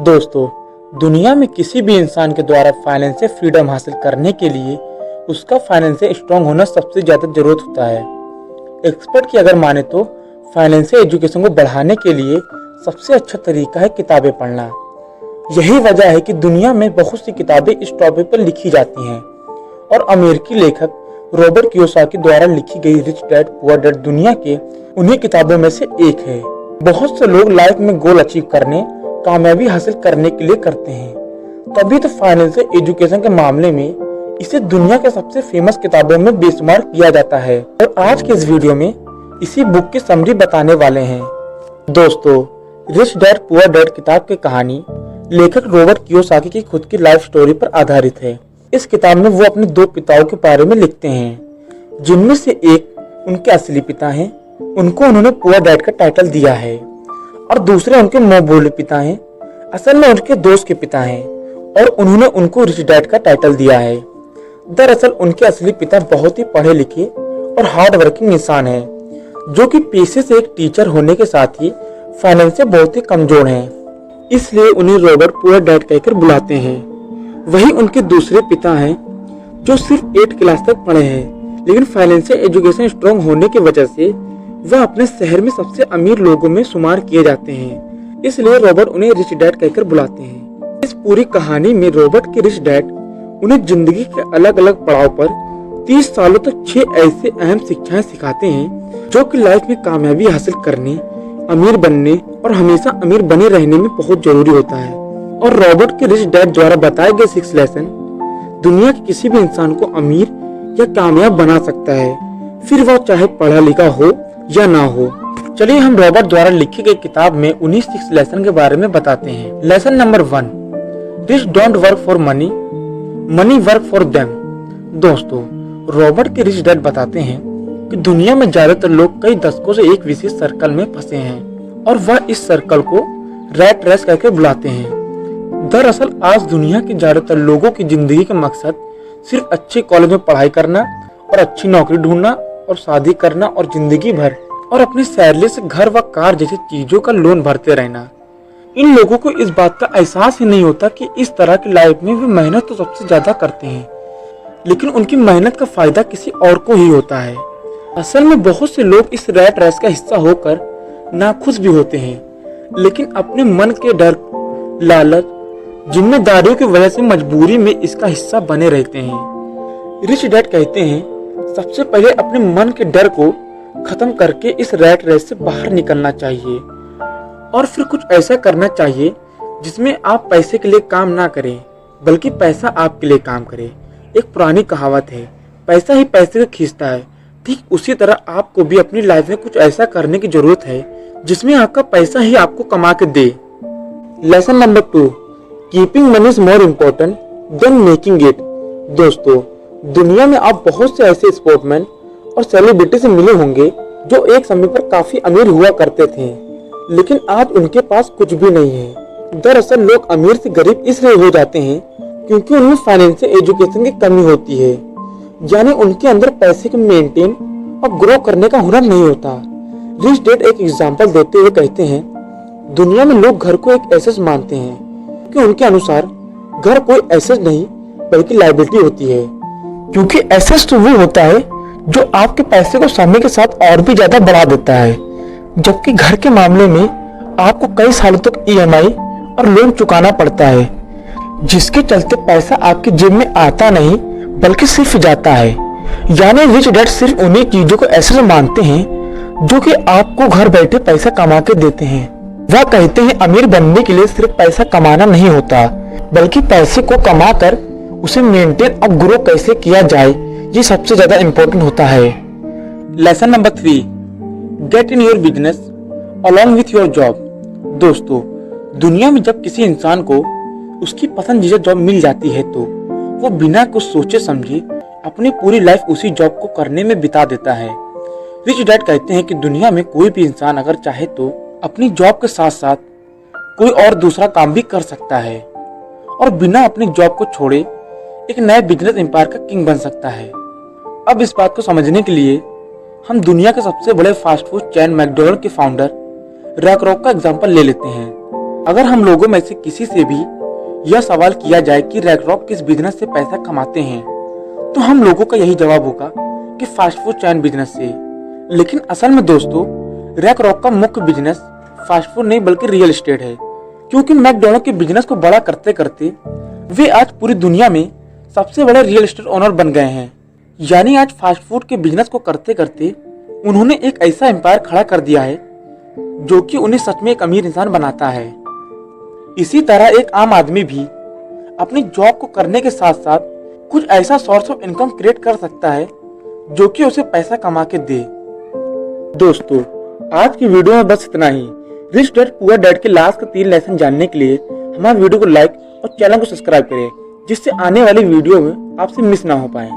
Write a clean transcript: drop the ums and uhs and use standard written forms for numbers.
दोस्तों, दुनिया में किसी भी इंसान के द्वारा फाइनेंशियल फ्रीडम हासिल करने के लिए उसका फाइनेंशियल स्ट्रांग होना सबसे ज़्यादा ज़रूरत होता है। एक्सपर्ट की अगर माने तो फाइनेंशियल एजुकेशन को बढ़ाने के लिए सबसे अच्छा तरीका है किताबें पढ़ना। यही वजह है कि दुनिया में बहुत सी किताबें इस टॉपिक पर लिखी जाती हैं और अमेरिकी लेखक रॉबर्ट कियोसाकी द्वारा लिखी गई रिच डैड पुअर डैड दुनिया के उन्हीं किताबों में से एक है। बहुत से लोग लाइफ में गोल अचीव करने, कामयाबी हासिल करने के लिए करते हैं, तभी तो फाइनेंशियल एजुकेशन के मामले में इसे दुनिया के सबसे फेमस किताबों में बेशुमार किया जाता है। और आज के इस वीडियो में इसी बुक की समरी बताने वाले हैं। दोस्तों, रिच डैड पुअर डैड किताब की कहानी लेखक रॉबर्ट कियोसाकी की खुद की लाइफ स्टोरी पर आधारित है। इस किताब में वो अपने दो पिताओं के बारे में लिखते हैं, जिनमें से एक उनके असली पिता हैं, उनको उन्होंने पुअर डैड का टाइटल दिया है, और दूसरे उनके मोबोले पिता हैं, असल में उनके दोस्त के पिता हैं, और उन्होंने उनको रिच डैड का टाइटल दिया है। दरअसल उनके असली पिता बहुत ही पढ़े लिखे और हार्ड वर्किंग इंसान हैं, जो कि पेशे से एक टीचर होने के साथ ही फाइनेंस से बहुत ही कमजोर हैं, इसलिए उन्हें रॉबर्ट पुअर डैड कहकर बुलाते हैं। वही उनके दूसरे पिता हैं, जो सिर्फ 8 क्लास तक पढ़े हैं, लेकिन फाइनेंशियल एजुकेशन स्ट्रांग होने की वजह से वह अपने शहर में सबसे अमीर लोगों में शुमार किए जाते हैं, इसलिए रॉबर्ट उन्हें रिच डैड कहकर बुलाते हैं। इस पूरी कहानी में रॉबर्ट के रिच डैड उन्हें जिंदगी के अलग अलग पड़ाव पर 30 सालों तक 6 ऐसे अहम शिक्षाएं सिखाते हैं, जो कि लाइफ में कामयाबी हासिल करने, अमीर बनने और हमेशा अमीर बने रहने में बहुत जरूरी होता है। और रॉबर्ट के रिच डैड द्वारा बताए गए 6 लेसन दुनिया के किसी भी इंसान को अमीर या कामयाब बना सकता है, फिर वह चाहे पढ़ा लिखा हो या ना हो। चलिए हम रॉबर्ट द्वारा लिखी गई किताब में उन्हीं 6 लेसन के बारे में बताते हैं। Lesson number 1, rich don't work for money, money work for them. दोस्तों, रॉबर्ट के रिच डैड बताते हैं कि दुनिया में ज्यादातर लोग कई दशकों से एक विशेष सर्कल में फंसे हैं, और वह इस सर्कल को रैट रेस करके बुलाते हैं। दरअसल आज दुनिया के ज्यादातर लोगों की जिंदगी का मकसद सिर्फ अच्छे कॉलेज में पढ़ाई करना और अच्छी नौकरी ढूंढना और शादी करना और जिंदगी भर और अपनी सैलरी से घर व कार जैसी चीजों का लोन भरते रहना। इन लोगों को इस बात का एहसास ही नहीं होता कि इस तरह की लाइफ में वे मेहनत तो सबसे ज्यादा करते हैं, लेकिन उनकी मेहनत का फायदा किसी और को ही होता है। असल में बहुत से लोग इस रैट रेस का हिस्सा होकर नाखुश भी होते हैं, लेकिन अपने मन के डर, लालच, जिम्मेदारियों की वजह से मजबूरी में इसका हिस्सा बने रहते हैं। रिच डैड कहते हैं, सबसे पहले अपने मन के डर को खत्म करके इस रैट रेस से बाहर निकलना चाहिए, और फिर कुछ ऐसा करना चाहिए जिसमें आप पैसे के लिए काम ना करें, बल्कि पैसा आपके लिए काम करे। एक पुरानी कहावत है, पैसा ही पैसे को खींचता है। ठीक उसी तरह आपको भी अपनी लाइफ में कुछ ऐसा करने की जरूरत है जिसमें आपका पैसा ही आपको कमा के दे। Lesson number 2, keeping money is more important than making it. दोस्तों, दुनिया में आप बहुत से ऐसे स्पोर्ट्समैन और सेलिब्रिटी से मिले होंगे जो एक समय पर काफी अमीर हुआ करते थे, लेकिन आज उनके पास कुछ भी नहीं है। दरअसल लोग अमीर से गरीब इसलिए हो जाते हैं क्योंकि उनमें फाइनेंशियल एजुकेशन की कमी होती है, यानी उनके अंदर पैसे को मेंटेन और ग्रो करने का हुनर नहीं होता। रिच डैड एक एग्जांपल देते हुए कहते हैं, दुनिया में लोग घर को एक एसेट मानते हैं कि उनके अनुसार घर कोई एसेट नहीं बल्कि लायबिलिटी होती है, क्योंकि एसेट तो वो होता है जो आपके पैसे को समय के साथ और भी ज्यादा बढ़ा देता है, जबकि घर के मामले में आपको कई सालों तक ईएमआई और लोन चुकाना पड़ता है, जिसके चलते पैसा आपकी जेब में आता नहीं बल्कि सिर्फ जाता है। यानी रिच डैड सिर्फ उन्हीं चीजों को एसेट मानते हैं जो कि आपको घर बैठे पैसा कमा के देते हैं। वह कहते हैं, अमीर बनने के लिए सिर्फ पैसा कमाना नहीं होता, बल्कि पैसे को कमाकर उसे मेंटेन और ग्रो कैसे किया जाए, ये सबसे ज्यादा इम्पोर्टेंट होता है। Lesson number 3, get in your business along with your job. दोस्तों, दुनिया में जब किसी इंसान को उसकी पसंदीदा जॉब मिल जाती है तो वो बिना कुछ सोचे समझे अपनी पूरी लाइफ उसी जॉब को करने में बिता देता है। रिच डैड कहते हैं कि दुनिया में कोई भी इंसान अगर चाहे तो अपनी जॉब के साथ साथ कोई और दूसरा काम भी कर सकता है, और बिना अपनी जॉब को छोड़े एक नए बिजनेस एम्पायर का किंग बन सकता है। अब इस बात को समझने के लिए हम दुनिया के सबसे बड़े फास्ट फूड चैन मैकडोनल्ड के फाउंडर रैक रॉक का एग्जांपल ले लेते हैं। अगर हम लोगों में से किसी से भी यह सवाल किया जाए कि रैक किस बिजनेस से पैसा कमाते हैं, तो हम लोगों का यही जवाब होगा कि फास्ट फूड चैन बिजनेस से। लेकिन असल में दोस्तों, रैक का मुख्य बिजनेस फास्ट फूड नहीं बल्कि रियल एस्टेट है। क्योंकि मैकडोनल्ड के बिजनेस को बड़ा करते करते वे आज पूरी दुनिया में सबसे बड़े रियल एस्टेट ओनर बन गए हैं। यानी आज फास्ट फूड के बिजनेस को करते करते उन्होंने एक ऐसा एम्पायर खड़ा कर दिया है जो कि उन्हें सच में एक अमीर इंसान बनाता है। इसी तरह एक आम आदमी भी अपनी जॉब को करने के साथ साथ कुछ ऐसा सोर्स ऑफ इनकम क्रिएट कर सकता है जो कि उसे पैसा कमा के दे। दोस्तों, आज की वीडियो में बस इतना ही। रिच डैड पुअर डैड के लास्ट के 3 लेसन जानने के लिए हमारे वीडियो को लाइक और चैनल को सब्सक्राइब करें, जिससे आने वाली वीडियो में आपसे मिस ना हो पाए।